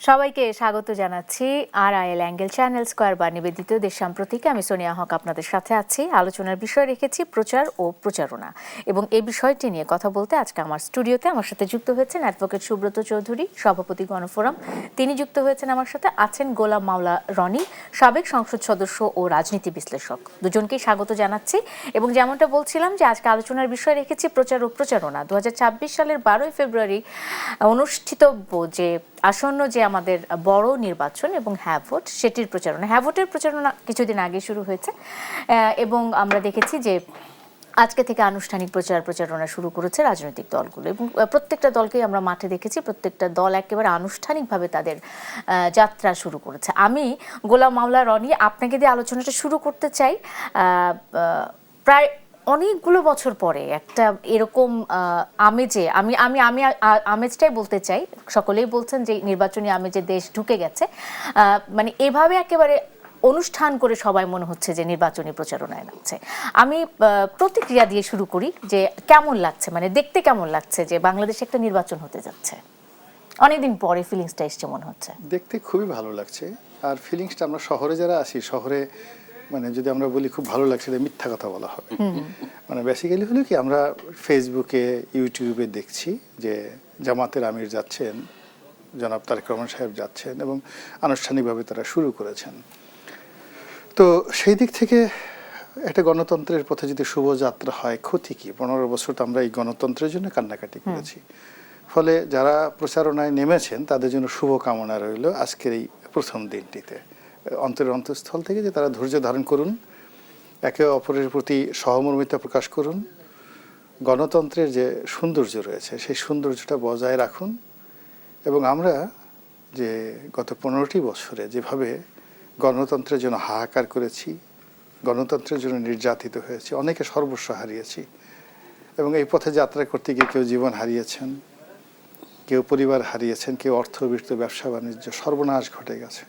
সবাইকে স্বাগত জানাচ্ছি RIL অ্যাঙ্গেল চ্যানেল স্কয়ার বার নিবেদিত দেশ সাম্প্রতিকে। আমি সোনিয়া হক আপনাদের সাথে আছি। আলোচনার বিষয় রেখেছি প্রচার ও প্রচারণা, এবং এই বিষয়টি নিয়ে কথা বলতে আজকে আমার স্টুডিওতে আমার সাথে যুক্ত হয়েছেন অ্যাডভোকেট সুব্রত চৌধুরী, সভাপতি গণফোরাম। তিনি যুক্ত হয়েছেন আমার সাথে, আছেন গোলাম মাওলা রনি, সাবেক সংসদ সদস্য ও রাজনীতি বিশ্লেষক। দুজনকেই স্বাগত জানাচ্ছি। এবং যেমনটা বলছিলাম যে আজকে আলোচনার বিষয় রেখেছি প্রচার ও প্রচারণা। 2026 সালের 12ই ফেব্রুয়ারি অনুষ্ঠিতব্য যে আসন্ন যে আমাদের বড় নির্বাচন এবং হ্যাঁ ভোট, সেটির প্রচারণা, হ্যাঁ ভোটের প্রচারণা কিছুদিন আগে শুরু হয়েছে, এবং আমরা দেখেছি যে আজকে থেকে আনুষ্ঠানিক প্রচারণা শুরু করেছে রাজনৈতিক দলগুলো, এবং প্রত্যেকটা দলকেই আমরা মাঠে দেখেছি। প্রত্যেকটা দল একেবারে আনুষ্ঠানিকভাবে তাদের যাত্রা শুরু করেছে। আমি গোলাম মাওলা রনি আপনাকে দিয়ে আলোচনাটা শুরু করতে চাই। প্রায় অনেকগুলো বছর পরে একটা এরকম আমেজে আমি আমি আমি আমেজটাই বলতে চাই। সকলেই বলছেন যে নির্বাচনী আমেজে দেশ ঢুকে গেছে, মানে এভাবে একেবারে অনুষ্ঠান করে সবাই মনে হচ্ছে যে নির্বাচনী প্রচারণায় নামছে। আমি প্রতিক্রিয়া দিয়ে শুরু করি যে কেমন লাগছে, মানে দেখতে কেমন লাগছে যে বাংলাদেশে একটা নির্বাচন হতে যাচ্ছে, অনেকদিন পরে ফিলিংসটা এসছে মনে হচ্ছে। দেখতে খুবই ভালো লাগছে। আর ফিলিংসটা আমরা শহরে যারা আছি, শহরে মানে যদি আমরা বলি খুব ভালো লাগছে, মিথ্যা কথা বলা হবে। মানে বেসিক্যালি হলো কি, আমরা ফেসবুকে ইউটিউবে দেখছি যে জামাতের আমির যাচ্ছেন, জনাব তারেক রহমান সাহেব যাচ্ছেন, এবং আনুষ্ঠানিকভাবে তারা শুরু করেছেন। তো সেই দিক থেকে একটা গণতন্ত্রের পথে যদি শুভযাত্রা হয়, ক্ষতি কি? 15 বছর তো আমরা এই গণতন্ত্রের জন্য কান্নাকাটি করেছি। ফলে যারা প্রচারণায় নেমেছেন তাদের জন্য শুভকামনা রইল আজকের এই প্রথম দিনটিতে। অন্তরের অন্তঃস্থল থেকে যে তারা ধৈর্য ধারণ করুন, একে অপরের প্রতি সহমর্মিতা প্রকাশ করুন, গণতন্ত্রের যে সৌন্দর্য রয়েছে সেই সৌন্দর্যটা বজায় রাখুন। এবং আমরা যে গত 15টি বছরে যেভাবে গণতন্ত্রের জন্য হাহাকার করেছি, গণতন্ত্রের জন্য নির্যাতিত হয়েছি, অনেকে সর্বস্ব হারিয়েছি, এবং এই পথে যাত্রা করতে গিয়ে কেউ জীবন হারিয়েছেন, কেউ পরিবার হারিয়েছেন, কেউ অর্থবিত্ত, ব্যবসা বাণিজ্য, সর্বনাশ ঘটে গেছে।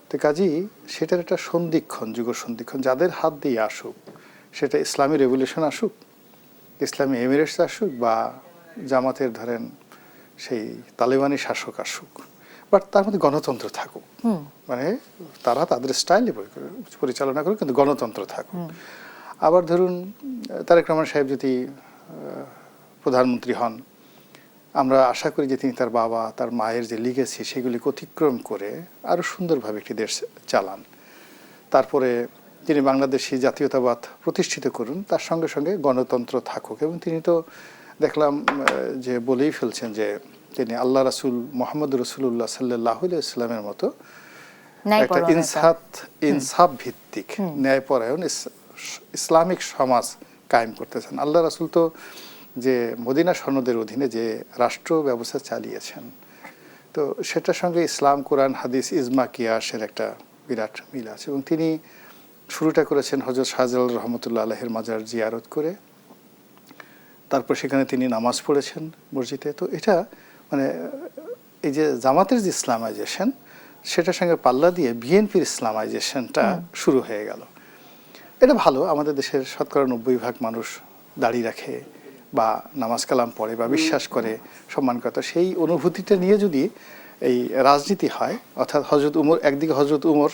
তো কাজেই সেটার একটা সন্ধিক্ষণ, যুগ সন্ধিক্ষণ যাদের হাত দিয়ে আসুক, সেটা ইসলামী রেভলিউশন আসুক, ইসলামী এমিরেটস আসুক, বা জামাতের ধরেন সেই তালেবানি শাসক আসুক, বাট তার মধ্যে গণতন্ত্র থাকুক। মানে তারা তাদের স্টাইলে পরিচালনা করুক, কিন্তু গণতন্ত্র থাকুক। আবার ধরুন তারেক রহমান সাহেব যদি প্রধানমন্ত্রী হন, আমরা আশা করি যে তিনি তার বাবা, তার মায়ের যে লিগেসি, সেগুলিকে অতিক্রম করে আরও সুন্দরভাবে একটি দেশ চালান। তারপরে তিনি বাংলাদেশি জাতীয়তাবাদ প্রতিষ্ঠিত করুন, তার সঙ্গে সঙ্গে গণতন্ত্র থাকুক। এবং তিনি তো দেখলাম যে বলেই ফেলছেন যে তিনি আল্লাহ রাসূল মোহাম্মদ রসুল্লাহ সাল্লাল্লাহু আলাইহি ওয়াসাল্লামের মতো একটা ইনসাফ ভিত্তিক ন্যায়পরায়ণ ইসলামিক সমাজ কায়েম করতেছেন। আল্লাহ রাসূল তো যে মদিনা সনদের অধীনে যে রাষ্ট্র ব্যবস্থা চালিয়েছেন, তো সেটার সঙ্গে ইসলাম, কোরআন, হাদিস, ইজমা, কিয়াসের একটা বিরাট মিল আছে। এবং তিনি শুরুটা করেছেন হযরত শাহজালাল রহমতুল্লাহ আলাইহির মাজার জিয়ারত করে, তারপর সেখানে তিনি নামাজ পড়েছেন মসজিদে। তো এটা মানে এই যে জামাতের যে ইসলামাইজেশন, সেটার সঙ্গে পাল্লা দিয়ে বিএনপির ইসলামাইজেশনটা শুরু হয়ে গেল। এটা ভালো। আমাদের দেশের শতকরা 90% মানুষ দাড়ি রাখে বা নামাজ কালাম পড়ে বা বিশ্বাস করে, সম্মান করে। সেই অনুভূতিটা নিয়ে যদি এই রাজনীতি হয়, অর্থাৎ হযরত উমর একদিকে, হযরত উমর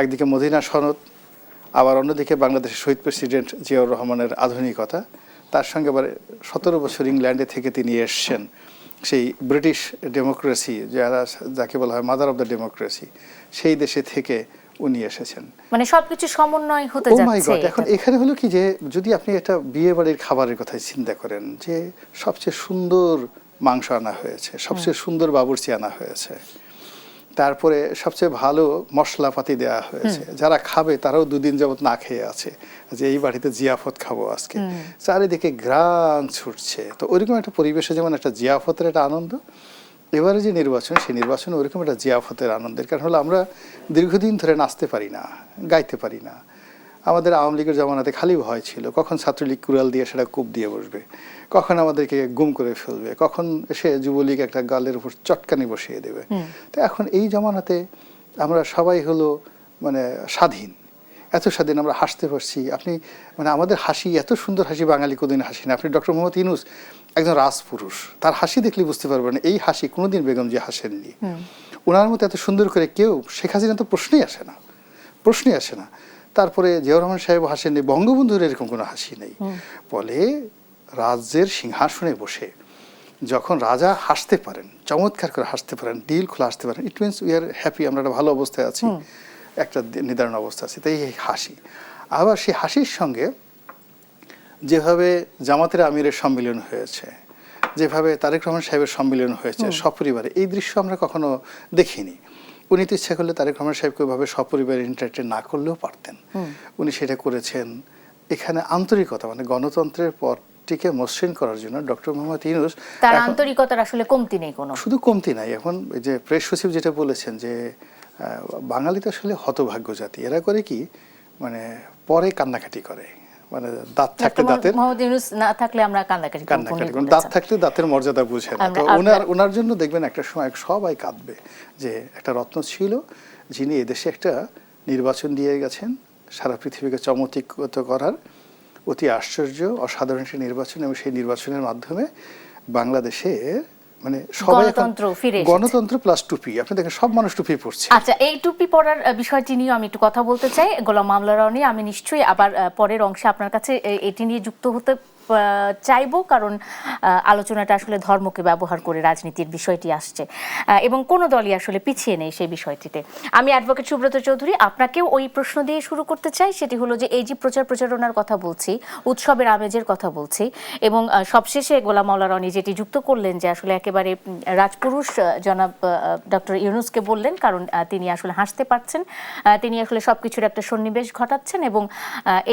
একদিকে, মদিনা সনদ, আবার অন্যদিকে বাংলাদেশের শহীদ প্রেসিডেন্ট জিয়াউর রহমানের আধুনিকতা, তার সঙ্গে আবার 17 বছর ইংল্যান্ডে থেকে তিনি এসছেন, সেই ব্রিটিশ ডেমোক্রেসি যাকে বলা হয় মাদার অফ দ্য ডেমোক্রেসি, সেই দেশে থেকে উনি এসেছেন। মানে সবকিছু সমন্বয় হতে যাচ্ছে। ও মাই গড! এখন এখানে হলো কি যে যদি আপনি একটা বিয়ে বাড়ির খাবারের কথা চিন্তা করেন, যে সবচেয়ে সুন্দর মাংস আনা হয়েছে, সবচেয়ে সুন্দর বাবুর্চি আনা হয়েছে, তারপরে সবচেয়ে ভালো মশলাপাতি দেওয়া হয়েছে, যারা খাবে তারাও 2 দিন যাবত না খেয়ে আছে যে এই বাড়িতে জিয়াফত খাবো আজকে, চারিদিকে ঘ্রাণ ছুটছে। তো ওইরকম একটা পরিবেশে যেমন একটা জিয়াফতের একটা আনন্দ, এবারে যে নির্বাচন, সেই নির্বাচনে ওইরকম একটা জিয়াফতের আনন্দের কারণ হলো আমরা দীর্ঘদিন ধরে নাচতে পারি না, গাইতে পারি না। আমাদের আওয়ামী লীগের জমানাতে খালি ভয় ছিল, কখন ছাত্রলীগ কুড়াল দিয়ে সেটা কূপ দিয়ে বসবে, কখন আমাদেরকে গুম করে ফেলবে, কখন এসে যুবলীগ একটা গালের উপর চটকানি বসিয়ে দেবে। তো এখন এই জমানাতে আমরা সবাই হলো মানে স্বাধীন, এত স্বাধীন আমরা হাসতে পারছি। আপনি মানে আমাদের হাসি, এত সুন্দর হাসি বাঙালি কোনোদিন হাসি না। আপনি ডক্টর মোহাম্মদ ইউনূস একজন রাজপুরুষ, তার হাসি দেখলে বুঝতে পারবেন এই হাসি কোনোদিন বেগম জিয়া হাসেননি। ওনার মতো এত সুন্দর করে কেউ, শেখ হাসিনা তো প্রশ্নই আসে না, প্রশ্নই আসে না। তারপরে জিয়াউর রহমান সাহেব হাসেননি, বঙ্গবন্ধুর এরকম কোনো হাসি নেই। বলে রাজ্যের সিংহাসনে বসে যখন রাজা হাসতে পারেন, চমৎকার করে হাসতে পারেন, দিল খোলা হাসতে পারেন, it means we are happy, আমরা একটা ভালো অবস্থায় আছি, একটা নির্ধারণ অবস্থা আছে। তাই এই হাসি, আবার সেই হাসির সঙ্গে যেভাবে জামাতের আমিরের সম্মিলন হয়েছে, যেভাবে তারেক রহমান সাহেবের সম্মিলন হয়েছে সপরিবারে, এই দৃশ্য আমরা কখনো দেখিনি। উনি তো ইচ্ছা করলে তারেক রহমান সাহেবকে ওইভাবে সপরিবারে ইন্টারটেন না করলেও পারতেন, উনি সেটা করেছেন। এখানে আন্তরিকতা, মানে গণতন্ত্রের পথটিকে মসৃণ করার জন্য ডক্টর মোহাম্মদ ইউনূস, তার আন্তরিকতার আসলে কমতি নেই কোনো, শুধু কমতি নাই। এখন এই যে প্রেস সচিব যেটা বলেছেন যে বাঙালি তো আসলে হতভাগ্য জাতি, এরা করে কি মানে পরে কান্নাকাটি করে, মানে দাঁত থাকতে দাঁতের, মোহাম্মদ ইউনূস না থাকলে আমরা কান্নাকাটি মানে দাঁত থাকতে দাঁতের মর্যাদা বুঝে না। তো ওনার জন্য দেখবেন একটা সময় সবাই কাঁদবে যে একটা রত্ন ছিল যিনি এদেশে একটা নির্বাচন দিয়ে গেছেন, সারা পৃথিবীকে চমৎকৃত করার অতি আশ্চর্য অসাধারণ একটি নির্বাচন, এবং সেই নির্বাচনের মাধ্যমে বাংলাদেশে মানে সবাই গণতন্ত্র প্লাস টুপি, আপনি দেখেন সব মানুষ টুপি পরছে। আচ্ছা, এই টুপি পরার বিষয়টি নিয়ে আমি একটু কথা বলতে চাই। গোলাম মামলা রনি, আমি নিশ্চয়ই আবার পরের অংশে আপনার কাছে এটি নিয়ে যুক্ত হতে চাইবো, কারণ আলোচনাটা আসলে ধর্মকে ব্যবহার করে রাজনীতির বিষয়টি আসছে এবং কোনো দলই আসলে পিছিয়ে নেই সেই বিষয়টিতে। আমি অ্যাডভোকেট সুব্রত চৌধুরী, আপনাকেও ওই প্রশ্ন দিয়ে শুরু করতে চাই। সেটি হলো যে এই যে প্রচারণার কথা বলছি, উৎসবের আমেজের কথা বলছি, এবং সবশেষে গোলাম মাওলা রনি যেটি যুক্ত করলেন যে আসলে একেবারে রাজপুরুষ জনাব ডক্টর ইউনূসকে বললেন, কারণ তিনি আসলে হাসতে পারছেন, তিনি আসলে সবকিছুর একটা সন্নিবেশ ঘটাচ্ছেন, এবং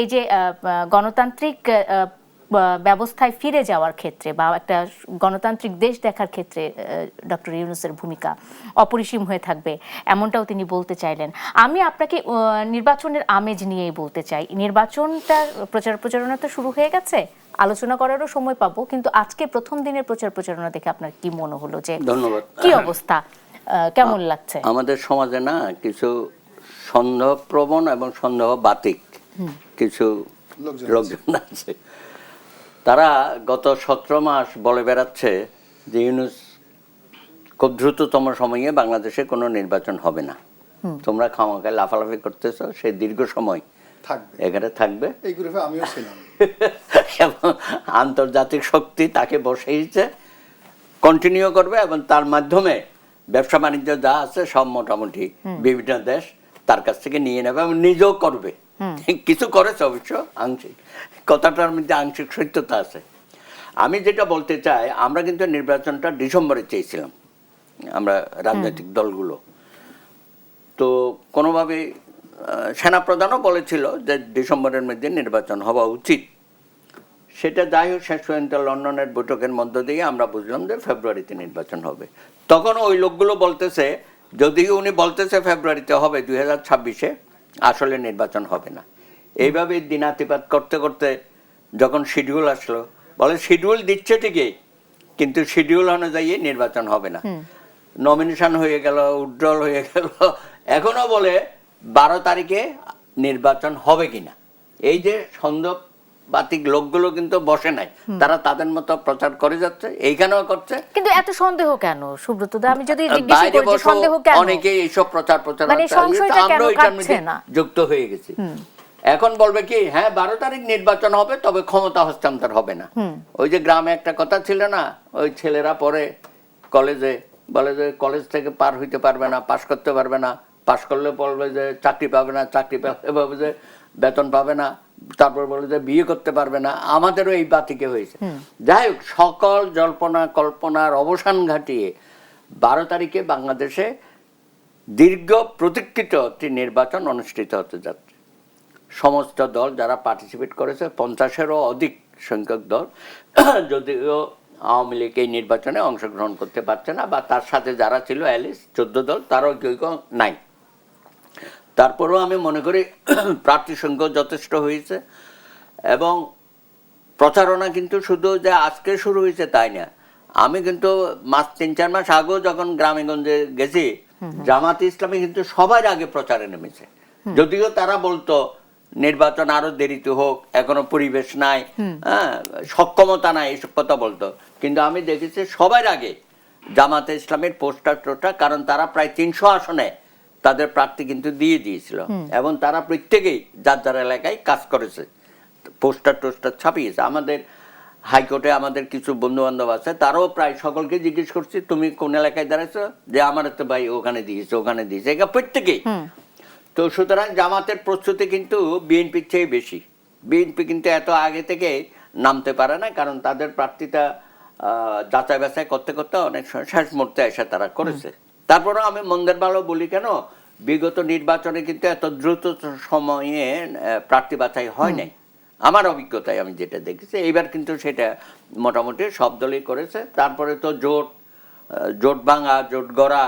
এই যে গণতান্ত্রিক ব্যবস্থায় ফিরে যাওয়ার ক্ষেত্রে বা একটা গণতান্ত্রিক দেশ দেখার ক্ষেত্রে ডক্টর ইউনূসের ভূমিকা অপরিসীম হয়ে থাকবে, এমনটাও তিনি বলতে চাইলেন। আমি আপনাকে নির্বাচনের আমেজ নিয়েই বলতে চাই। নির্বাচনটা প্রচারণা তো শুরু হয়ে গেছে, আলোচনা করারও সময় পাবো, কিন্তু আজকে প্রথম দিনের প্রচারণা দেখে আপনার কি মনে হলো, যে ধন্যবাদ, কি অবস্থা, কেমন লাগছে? আমাদের সমাজে না কিছু সন্দেহপ্রবণ এবং সন্দেহ বাতিক কিছু লোকজন আছে, তারা গত 17 মাস বলে বেড়াচ্ছে যে ইউনূস খুব দ্রুততম সময়ে বাংলাদেশে কোনো নির্বাচন হবে না, তোমরা খামাখায় লাফালাফি করতেছো, সেই দীর্ঘ সময় এখানে থাকবে, এই গ্রুপে আমিও ছিলাম, এবং আন্তর্জাতিক শক্তি তাকে বসেইছে, কন্টিনিউ করবে, এবং তার মাধ্যমে ব্যবসা বাণিজ্য যা আছে সব মোটামুটি বিভিন্ন দেশ তার কাছ থেকে নিয়ে নেবে এবং নিজেও করবে। কিছু করেছে অবশ্য আংশিক, কথাটার মধ্যে আংশিক সত্যতা আছে। আমি যেটা বলতে চাই, আমরা কিন্তু নির্বাচনটা ডিসেম্বরে চেয়েছিলাম, আমরা রাজনৈতিক দলগুলো, তো কোনোভাবে সেনাপ্রধানও বলেছিল যে ডিসেম্বরের মধ্যে নির্বাচন হওয়া উচিত। সেটা যাই হোক, শেষ পর্যন্ত লন্ডনের বৈঠকের মধ্য দিয়ে আমরা বুঝলাম যে ফেব্রুয়ারিতে নির্বাচন হবে। তখন ওই লোকগুলো বলতেছে, যদিও উনি বলতেছে ফেব্রুয়ারিতে হবে 2026-এ, আসলে নির্বাচন হবে না। এইভাবে দিনাতিপাত করতে করতে যখন শিডিউল আসলো, বলে শিডিউল দিচ্ছে ঠিকই, কিন্তু শিডিউল অনুযায়ী নির্বাচন হবে না। নমিনেশন হয়ে গেল, উইথড্রল হয়ে গেল, এখনো বলে 12 তারিখে নির্বাচন হবে কিনা। এই যে সন্দেহ বাতিক লোকগুলো কিন্তু বসে নাই, তারা তাদের মতো প্রচার করে যাচ্ছে, এইখানেও করছে। কিন্তু এত সন্দেহ কেন সুব্রত দা? আমি যদি জিজ্ঞেস করি যে সন্দেহ কেন, অনেকে এইসব প্রচার মানে সংশয়টা কেন কাটছে না, যুক্ত হয়ে গেছে। এখন বলবে কি, হ্যাঁ 12 তারিখ নির্বাচন হবে, তবে ক্ষমতা হস্তান্তর হবে না। ওই যে গ্রামে একটা কথা ছিল না, ওই ছেলেরা পরে কলেজে বলে যে কলেজ থেকে পার হইতে পারবে না, পাশ করতে পারবে না, পাশ করলে বলবে যে চাকরি পাবে না, চাকরি পেলে বলবে যে বেতন পাবে না, তারপর বলে যে বিয়ে করতে পারবে না। আমাদেরও এই বাতিকে হয়েছে। যাই হোক, সকল জল্পনা কল্পনার অবসান ঘটিয়ে 12 তারিখে বাংলাদেশে দীর্ঘ প্রতীক্ষিত একটি নির্বাচন অনুষ্ঠিত হতে যাচ্ছে। সমস্ত দল যারা পার্টিসিপেট করেছে, 50-এরও অধিক সংখ্যক দল, যদিও আওয়ামী লীগ এই নির্বাচনে অংশগ্রহণ করতে পারছে না, বা তার সাথে যারা ছিল অ্যালিস 14 দল, তারও কেউ নাই। তারপরেও আমি মনে করি প্রার্থী সংখ্যা যথেষ্ট হয়েছে, এবং প্রচারণা কিন্তু শুধু যে আজকে শুরু হয়েছে তাই না। আমি কিন্তু 3-4 মাস আগেও যখন গ্রামেগঞ্জে গেছি, জামাত ইসলামী কিন্তু সবার আগে প্রচারে নেমেছে। যদিও তারা বলতো নির্বাচন আরো দেরিতে হোক, এখনো পরিবেশ নাই, হ্যাঁ, সক্ষমতা নাই, এসব কথা বলতো। কিন্তু আমি দেখেছি সবার আগে জামাতে ইসলামের পোস্টার টোস্টার, কারণ তারা প্রায় 300 আসনে তাদের প্রার্থী কিন্তু দিয়ে দিয়েছিল, এবং তারা প্রত্যেকেই যার যার এলাকায় কাজ করেছে, পোস্টার টোস্টার ছাপিয়েছে। আমাদের হাইকোর্টে আমাদের কিছু বন্ধু বান্ধব আছে, তারাও প্রায় সকলকে জিজ্ঞেস করছি তুমি কোন এলাকায় দাঁড়াইছো, যে আমার তো ভাই ওখানে দিয়েছে, ওখানে দিয়েছে, এটা প্রত্যেকেই। তো সুতরাং জামাতের প্রস্তুতি কিন্তু বিএনপির চেয়ে বেশি। বিএনপি কিন্তু এত আগে থেকে নামতে পারে না, কারণ তাদের প্রার্থীটা যাচাই বাছাই করতে করতে অনেক সময় শেষ মুহূর্তে এসে তারা করেছে। তারপরেও আমি মন্দের ভালো বলি কেন, বিগত নির্বাচনে কিন্তু এত দ্রুত সময়ে প্রার্থী বাছাই হয় নাই, আমার অভিজ্ঞতায় আমি যেটা দেখেছি। এইবার কিন্তু সেটা মোটামুটি সব দলই করেছে। তারপরে তো জোট ভাঙা, জোট গড়া,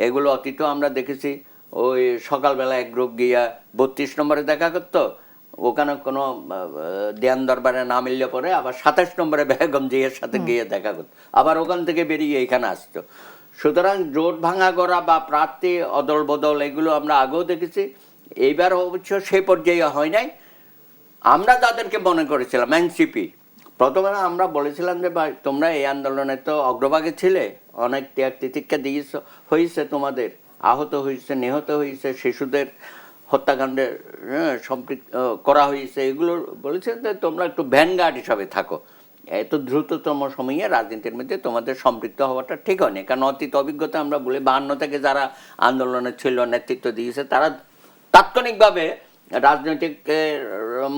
এগুলো অতীতেও আমরা দেখেছি। ওই সকালবেলা এক গ্রুপ গিয়া 32 নম্বরে দেখা করতো, ওখানে কোনো দেয়ান দরবারে না মিললে পরে আবার 27 নম্বরে বেগম জিয়ার সাথে গিয়ে দেখা করতো, আবার ওখান থেকে বেরিয়ে এখানে আসতো। সুতরাং জোট ভাঙা গড়া বা প্রার্থী অদল বদল এগুলো আমরা আগেও দেখেছি। এইবার অবশ্য সেই পর্যায়ে হয় নাই। আমরা যাদেরকে মনে করেছিলাম এনসিপি, প্রথমে আমরা বলেছিলাম যে ভাই তোমরা এই আন্দোলনে তো অগ্রভাগে ছিলে, অনেক ত্যাগ তিতিক্ষা দিয়েছে, হয়েছে, তোমাদের আহত হয়েছে, নিহত হয়েছে, শিশুদের হত্যাকাণ্ডে সম্পৃক্ত করা হয়েছে, এগুলো বলেছেন যে তোমরা একটু ভ্যানগার্ড হিসাবে থাকো, এত দ্রুততম সময়ে রাজনীতির মধ্যে তোমাদের সম্পৃক্ত হওয়াটা ঠিক হয়নি। কারণ অতীত অভিজ্ঞতা আমরা বলি 52 থেকে যারা আন্দোলনে ছিল, নেতৃত্ব দিয়েছে, তারা তাৎক্ষণিকভাবে রাজনৈতিক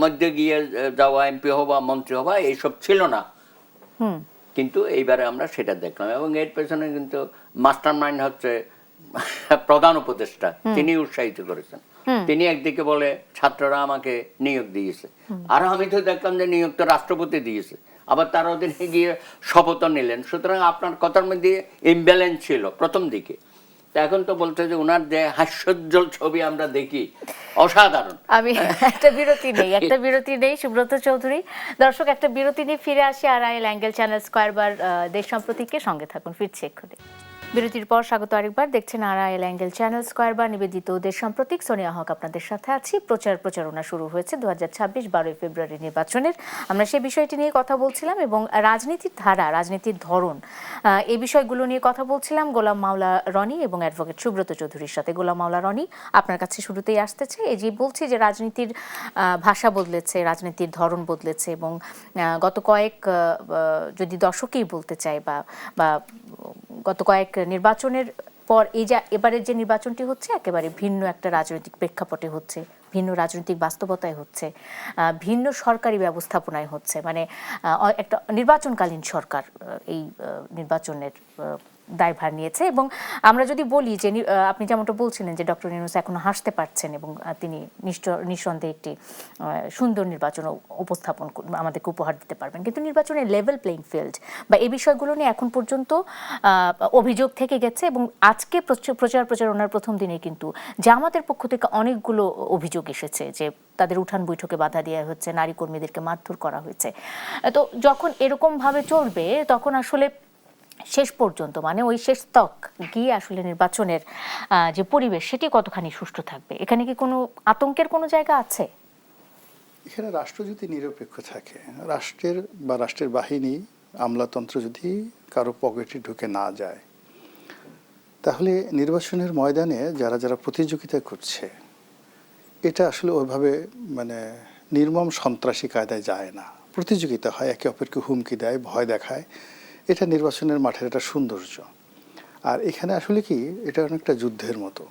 মধ্যে গিয়ে যাওয়া, এমপি হওয়া, মন্ত্রী হওয়া, এইসব ছিল না। কিন্তু এইবারে আমরা সেটা দেখলাম, এবং এর পেছনে কিন্তু মাস্টার মাইন্ড হচ্ছে প্রধান উপদেষ্টা, তিনি উৎসাহিত করেছেন। তিনি একদিকে বলে ছাত্ররা আমাকে নিয়োগ দিয়েছে, আর আমি তো দেখলাম যে নিয়োগ তো রাষ্ট্রপতি দিয়েছে, আবার তার অধীনে গিয়ে শপথ নিলেন। সুতরাং আপনার কথার মধ্যে ইমব্যালেন্স ছিল প্রথম দিকে। এখন তো বলতে যে ওনার যে হাস্যোজ্জ্বল ছবি আমরা দেখি, অসাধারণ। আমি একটা বিরতি নেই সুব্রত চৌধুরী। দর্শক, একটা বিরতি নিয়ে ফিরে আসি RIL অ্যাঙ্গেল চ্যানেল স্কয়ার বার দেশ সম্প্রতিকে, সঙ্গে থাকুন, ফিরছি এক্ষুনি। বিরতির পর স্বাগত আরেকবার, দেখছেন RIL অ্যাঙ্গেল চ্যানেল স্কয়ার বার নিবেদিত দেশ সম্প্রতিক। সোনিয়া হক আপনাদের সাথে আছি। প্রচারণা শুরু হয়েছে 2026 12 ফেব্রুয়ারি নির্বাচনের। আমরা সেই বিষয়টি নিয়ে কথা বলছিলাম, এবং রাজনীতির ধারা, রাজনীতির ধরন, এই বিষয়গুলো নিয়ে কথা বলছিলাম গোলাম মাওলা রনি এবং অ্যাডভোকেট সুব্রত চৌধুরীর সাথে। গোলাম মাওলা রনি, আপনার কাছে শুরুতেই আসতেছে। এই যে বলছি যে রাজনীতির ভাষা বদলেছে, রাজনীতির ধরন বদলেছে, এবং গত কয়েক যদি দশকেই বলতে চাই, বা গত কয়েক নির্বাচনের পর এই যে এবারের যে নির্বাচনটি হচ্ছে, একেবারে ভিন্ন একটা রাজনৈতিক প্রেক্ষাপটে হচ্ছে, ভিন্ন রাজনৈতিক বাস্তবতায় হচ্ছে, ভিন্ন সরকারি ব্যবস্থাপনায় হচ্ছে। মানে একটা নির্বাচনকালীন সরকার এই নির্বাচনের দায়ভার নিয়েছে। এবং আমরা যদি বলি যে আপনি যেমনটা বলছিলেন যে ডক্টর ইউনূস এখনো হাসতে পারছেন, এবং তিনি নিঃসন্দেহে একটি সুন্দর নির্বাচন উপস্থাপন আমাদেরকে উপহার দিতে পারবেন, কিন্তু নির্বাচনের লেভেল প্লেইং ফিল্ড বা এই বিষয়গুলো নিয়ে এখন পর্যন্ত অভিযোগ থেকে গেছে। এবং আজকে প্রচারণার প্রথম দিনে কিন্তু জামাতের পক্ষ থেকে অনেকগুলো অভিযোগ এসেছে যে তাদের উঠান বৈঠকে বাধা দেওয়া হচ্ছে, নারী কর্মীদেরকে মারধর করা হয়েছে। তো যখন এরকমভাবে চলবে, তখন আসলে শেষ পর্যন্ত, মানে ওই শেষ তক গিয়ে আসলে নির্বাচনের যে পরিবেশ, সেটি কতখানি সুষ্ঠু থাকবে? এখানে কি কোনো আতঙ্কের কোনো জায়গা আছে? এখানে রাষ্ট্র যদি নিরপেক্ষ থাকে, রাষ্ট্রের বাহিনী, আমলাতন্ত্র যদি কারো পকেটে ঢুকে না যায়, তাহলে নির্বাচনের ময়দানে যারা প্রতিযোগিতা করছে, এটা আসলে ওইভাবে মানে নির্মম সন্ত্রাসী কায়দায় যায় না। প্রতিযোগিতা হয়, একে অপরকে হুমকি দেয়, ভয় দেখায়। এটা নির্বাচনের মাঠের একটা সৌন্দর্য। আর এখানে আসলে কি, এটা অনেকটা যুদ্ধের মতো।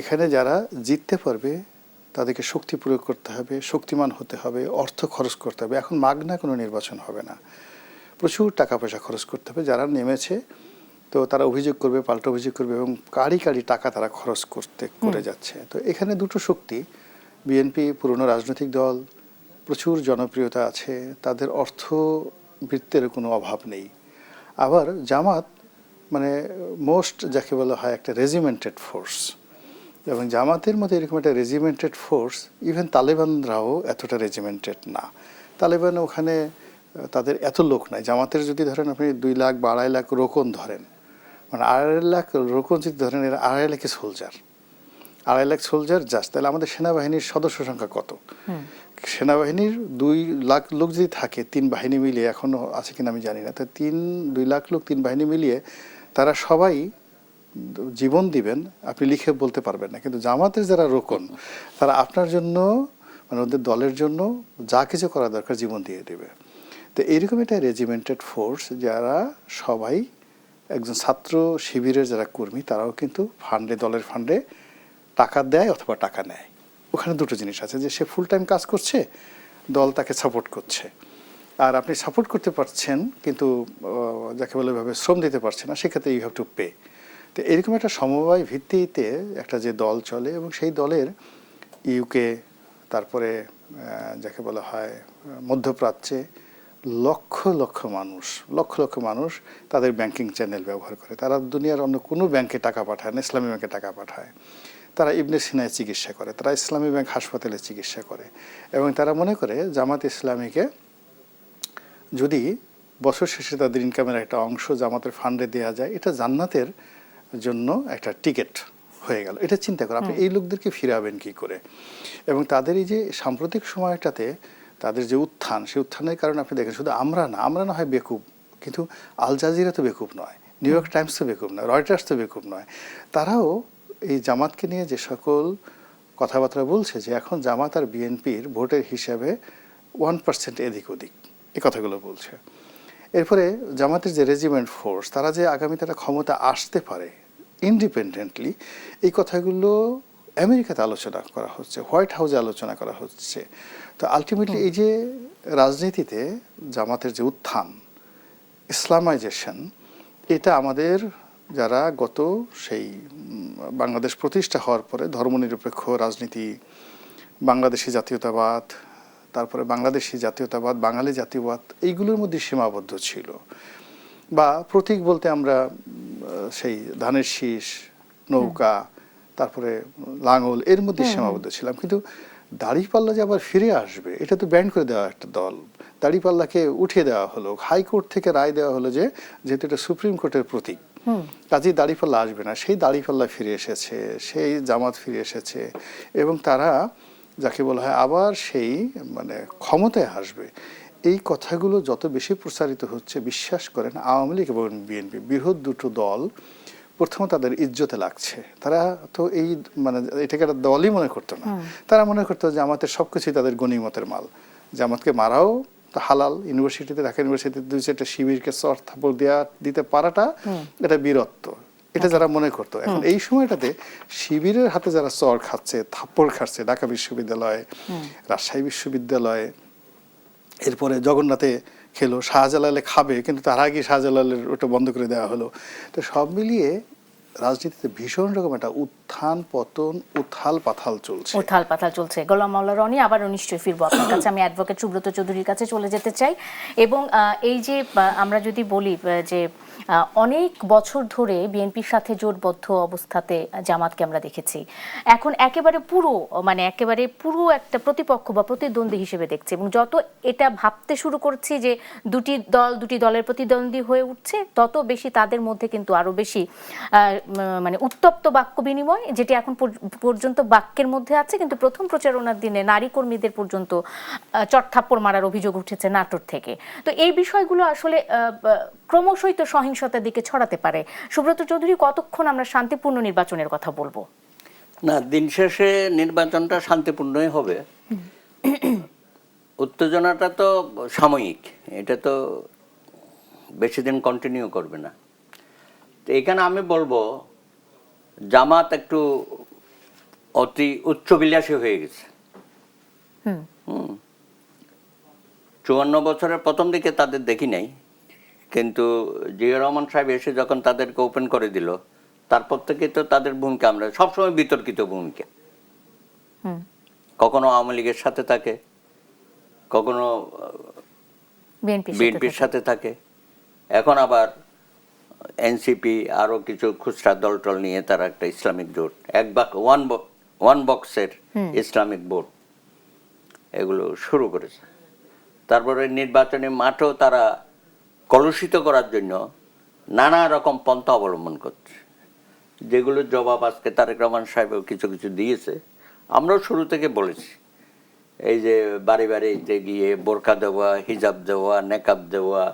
এখানে যারা জিততে পারবে তাদেরকে শক্তি প্রয়োগ করতে হবে, শক্তিমান হতে হবে, অর্থ খরচ করতে হবে। এখন মাগনা কোনো নির্বাচন হবে না, প্রচুর টাকা পয়সা খরচ করতে হবে। যারা নেমেছে তো তারা অভিযোগ করবে, পাল্টা অভিযোগ করবে, এবং কারি টাকা তারা খরচ করে যাচ্ছে। তো এখানে দুটো শক্তি, বিএনপি পুরনো রাজনৈতিক দল, প্রচুর জনপ্রিয়তা আছে, তাদের অর্থবৃত্তের কোনো অভাব নেই। আবার জামাত মানে মোস্ট যাকে বলা হয় একটা রেজিমেন্টেড ফোর্স, এবং জামাতের মধ্যে এরকম একটা রেজিমেন্টেড ফোর্স, ইভেন তালেবানরাও এতটা রেজিমেন্টেড না। তালেবান ওখানে তাদের এত লোক নাই। জামাতের যদি ধরেন আপনি 2 লাখ বা 2.5 লাখ রোকন ধরেন, মানে 2.5 লাখ রোকন যদি ধরেন, এরা 2.5 lakh soldier. 2.5 lakh soldier just, তাহলে আমাদের সেনাবাহিনীর সদস্য সংখ্যা কত? সেনাবাহিনীর 2 লাখ লোক যদি থাকে, 3 বাহিনী মিলিয়ে, এখনো আছে কিনা আমি জানি না, তো 2 লাখ লোক 3 বাহিনী মিলিয়ে তারা সবাই জীবন দিবেন, আপনি লিখে বলতে পারবেন না। কিন্তু জামাতের যারা রোকন, তারা আপনার জন্য, মানে ওদের দলের জন্য যা কিছু করা দরকার জীবন দিয়ে দেবে। তো এইরকম একটা রেজিমেন্টেড ফোর্স, যারা সবাই একজন ছাত্র শিবিরের যারা কর্মী, তারাও কিন্তু ফান্ডে, দলের ফান্ডে টাকা দেয় অথবা টাকা নেয়। ওখানে দুটো জিনিস আছে, যে সে ফুল টাইম কাজ করছে, দল তাকে সাপোর্ট করছে, আর আপনি সাপোর্ট করতে পারছেন কিন্তু যাকে বলে ভাবে শ্রম দিতে পারছে না, সেক্ষেত্রে ইউ হ্যাভ টু পে। তো এরকম একটা সমবায় ভিত্তিতে একটা যে দল চলে, এবং সেই দলের ইউকে, তারপরে যাকে বলা হয় মধ্যপ্রাচ্যে লক্ষ লক্ষ মানুষ তাদের ব্যাংকিং চ্যানেল ব্যবহার করে। তারা দুনিয়ার অন্য কোনো ব্যাংকে টাকা পাঠায় না, ইসলামী ব্যাংকে টাকা পাঠায়। তারা ইবনে সিনায় চিকিৎসা করে, তারা ইসলামী ব্যাংক হাসপাতালে চিকিৎসা করে, এবং তারা মনে করে জামাত ইসলামীকে যদি বছর শেষে তাদের ইনকামের একটা অংশ জামাতের ফান্ডে দেওয়া যায়, এটা জান্নাতের জন্য একটা টিকিট হয়ে গেল। এটা চিন্তা করে আপনি এই লোকদেরকে ফিরাবেন কি করে? এবং তাদের এই যে সাম্প্রতিক সময়টাতে তাদের যে উত্থান, সেই উত্থানের কারণে আপনি দেখেন, শুধু আমরা না হয় বেকুব, কিন্তু আল জাজিরা তো বেকুব নয়, নিউ ইয়র্ক টাইমস তো বেকুব নয়, রয়টার্স তো বেকুব নয়। তারাও এই জামাতকে নিয়ে যে সকল কথাবার্তা বলছে, যে এখন জামাত আর বিএনপির ভোটের হিসাবে 1% এদিক ওদিক, এই কথাগুলো বলছে। এরপরে জামাতের যে রেজিমেন্ট ফোর্স, তারা যে আগামীতে একটা ক্ষমতা আসতে পারে ইন্ডিপেন্ডেন্টলি, এই কথাগুলো আমেরিকাতে আলোচনা করা হচ্ছে, হোয়াইট হাউসে আলোচনা করা হচ্ছে। তো আলটিমেটলি এই যে রাজনীতিতে জামাতের যে উত্থান, ইসলামাইজেশন, এটা আমাদের যারা গত সেই বাংলাদেশ প্রতিষ্ঠা হওয়ার পরে ধর্মনিরপেক্ষ রাজনীতি, বাংলাদেশি জাতীয়তাবাদ, তারপরে বাংলাদেশি জাতীয়তাবাদ, বাঙালি জাতীয়বাদ, এইগুলোর মধ্যে সীমাবদ্ধ ছিল। বা প্রতীক বলতে আমরা সেই ধানের শীষ, নৌকা, তারপরে লাঙল, এর মধ্যে সীমাবদ্ধ ছিলাম। কিন্তু দাড়িপাল্লা যে আবার ফিরে আসবে, এটা তো ব্যান করে দেওয়া একটা দল। দাড়িপাল্লাকে উঠিয়ে দেওয়া হলো, হাইকোর্ট থেকে রায় দেওয়া হলো যে যেহেতু এটা সুপ্রিম কোর্টের প্রতীক, কাজেই দাড়িপাল্লা আসবে না। সেই দাড়িপাল্লা ফিরে এসেছে, সেই জামাত ফিরে এসেছে, এবং তারা যাকে বলা হয় আবার সেই মানে ক্ষমতায় আসবে। এই কথাগুলো যত বেশি প্রচারিত হচ্ছে, বিশ্বাস করেন আওয়ামী লীগ এবং বিএনপি, বৃহৎ দুটো দল, প্রথমত তাদের ইজ্জতে লাগছে। তারা তো এই মানে এটাকে একটা দলই মনে করতো না, তারা মনে করতো যে আমাদের সবকিছুই তাদের গনিমতের মাল। জামাতকে মারাও হালাল, ইউনিভার্সিটিতে, ঢাকা ইউনিভার্সিটিতে 2-4টা শিবিরকে চর থাপ্পড় দিতে পারাটা এটা বীরত্ব, এটা যারা মনে করতো। এখন এই সময়টাতে শিবিরের হাতে যারা চর খাচ্ছে, থাপ্পড় খাচ্ছে, ঢাকা বিশ্ববিদ্যালয়ে, রাজশাহী বিশ্ববিদ্যালয়ে, এরপরে জগন্নাথে খেলো, শাহজালালে খাবে, কিন্তু তার আগে শাহজালালের ওটা বন্ধ করে দেওয়া হলো। তো সব মিলিয়ে রাজনীতিতে ভীষণ রকম একটা উত্থান পতন, উথাল পাথাল চলছে। গোলাম মাওলা রনি, আবার নিশ্চয়ই ফিরবো আপনার কাছে। আমি অ্যাডভোকেট সুব্রত চৌধুরীর কাছে চলে যেতে চাই। এবং এই যে আমরা যদি বলি যে অনেক বছর ধরে বিএনপির সাথে জোটবদ্ধ অবস্থাতে জামাতকে আমরা দেখেছি, এখন একেবারে পুরো একটা প্রতিপক্ষ বা প্রতিদ্বন্দ্বী হিসেবে দেখছি। এবং যত এটা ভাবতে শুরু করছি যে দুটি দলের প্রতিদ্বন্দ্বী হয়ে উঠছে, তত বেশি তাদের মধ্যে কিন্তু আরো বেশি মানে উত্তপ্ত বাক্য বিনিময়, যেটি এখন পর্যন্ত বাক্যের মধ্যে আছে। কিন্তু প্রথম প্রচারণার দিনে নারী কর্মীদের পর্যন্ত চটথাপ্পড় মারার অভিযোগ উঠেছে নাটোর থেকে। তো এই বিষয়গুলো আসলে ক্রমশই তো সহিংসতার দিকে ছড়াতে পারে। সুব্রত চৌধুরী, কতক্ষণ আমরা শান্তিপূর্ণ নির্বাচনের কথা বলবো? না, দিন শেষে নির্বাচনটা শান্তিপূর্ণই হবে। উত্তেজনাটা তো সাময়িক, এটা তো বেশি দিন কন্টিনিউ করবে না। তো এখানে আমি বলবো জামাত একটু অতি উচ্চবিলাসী হয়ে গেছে। 54 বছরের প্রথম দিকে তাদের দেখি নাই, কিন্তু জিয়া রহমান সাহেব এসে যখন তাদেরকে ওপেন করে দিল, তারপর থেকে তো তাদের ভূমিকা আমরা সবসময় বিতর্কিত ভূমিকা। কখনো আওয়ামী লীগের সাথে থাকে, কখনো বিএনপির সাথে থাকে, এখন আবার এনসিপি আরো কিছু খুচরা দলটল নিয়ে তারা একটা ইসলামিক জোট, ওয়ান বক্সের ইসলামিক বোর্ড, এগুলো শুরু করেছে। তারপরে নির্বাচনী মাঠও তারা কলুষিত করার জন্য নানা রকম পন্থা অবলম্বন করছে। যেগুলোর জবাব আজকে তারেক রহমান সাহেবও কিছু কিছু দিয়েছে। আমরাও শুরু থেকে বলেছি, এই যে বাড়ি বাড়িতে গিয়ে বোরকা দেওয়া, হিজাব দেওয়া, নেকাব দেওয়া,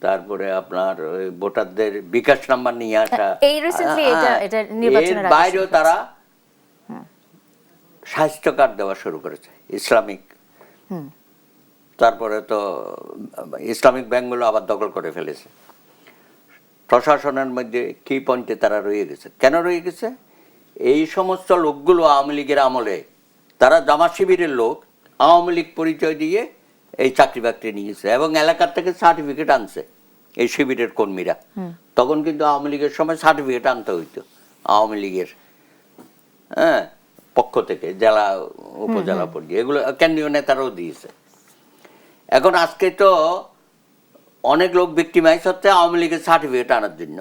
তারপরে আপনার ওই ভোটারদের বিকাশ নাম্বার নিয়ে আসা, এই রিসেন্টলি এটা নির্বাচনের এর আগে বাইরেও শুরু তারা স্বাস্থ্য কার্ড দেওয়া শুরু করেছে ইসলামিক। তারপরে তো ইসলামিক ব্যাংকগুলো আবার দখল করে ফেলেছে। প্রশাসনের মধ্যে কি পয়েন্টে তারা রয়ে গেছে, কেন রয়ে গেছে? এই সমস্ত লোকগুলো আওয়ামী লীগের আমলে, তারা জামাত শিবিরের লোক, আওয়ামী লীগ পরিচয় দিয়ে এই চাকরি বাকরি নিয়েছে এবং এলাকার থেকে সার্টিফিকেট আনছে এই শিবিরের কর্মীরা। তখন কিন্তু আওয়ামী লীগের সময় সার্টিফিকেট আনতে হইতো আওয়ামী লীগের পক্ষ থেকে, জেলা উপজেলা পর্যায়ে, এগুলো কেন্দ্রীয় নেতারাও দিয়েছে। এখন আজকে তো অনেক লোক ভিক্টিমাইজ হচ্ছে আওয়ামী লীগের সার্টিফিকেট আনার জন্য।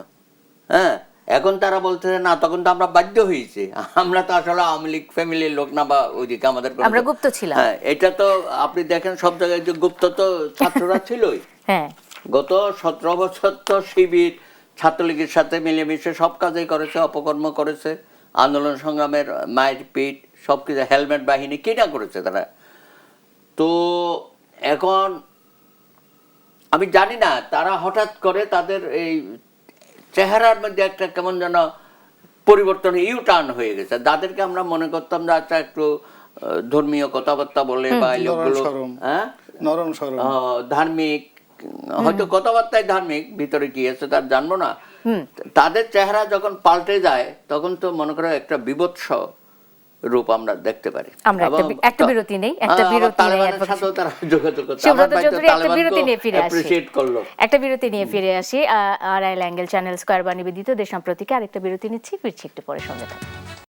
এখন তারা বলতেছে না, তখন তো আমরা বাধ্য হয়েছি, আমরা তো আসলে আওয়ামী লীগ ফ্যামিলির লোক না, বা ওইদিকে আমাদের আমরা গুপ্ত ছিলাম। এটা তো আপনি দেখেন সব জায়গায় যে গুপ্ত তো ছাত্ররা ছিলই। গত 17 বছর তো শিবির ছাত্রলীগের সাথে মিলেমিশে সব কাজই করেছে, অপকর্ম করেছে, আন্দোলন সংগ্রামের মায়ের পিঠ সবকিছু, হেলমেট বাহিনী কি না করেছে তারা। তো এখন আমি জানি না, তারা হঠাৎ করে তাদের এই চেহারার মধ্যে একটা কেমন যেন পরিবর্তন, ইউটার্ন হয়ে গেছে। তাদেরকে আমরা মনে করতাম যে আচ্ছা একটু ধর্মীয় কথাবার্তা বলে, বা এই লোকগুলো নরম সরম ধার্মিক, হয়তো কথাবার্তায় ধার্মিক, ভিতরে কি আছে তার জানবো না। তাদের চেহারা যখন পাল্টে যায় তখন তো মনে করো একটা বিভৎস রূপ আমরা দেখতে পারি। আমরা একটা বিরতি নেই, একটা বিরতি নিয়ে ফিরে আসি। আড়াই অ্যাঙ্গেল চ্যানেল স্কয়ার বা নিবেদিত দেশাম প্রতীকে আরেকটা বিরতি নিচ্ছি, ফিরছি একটু পরে, সঙ্গে থাকুন।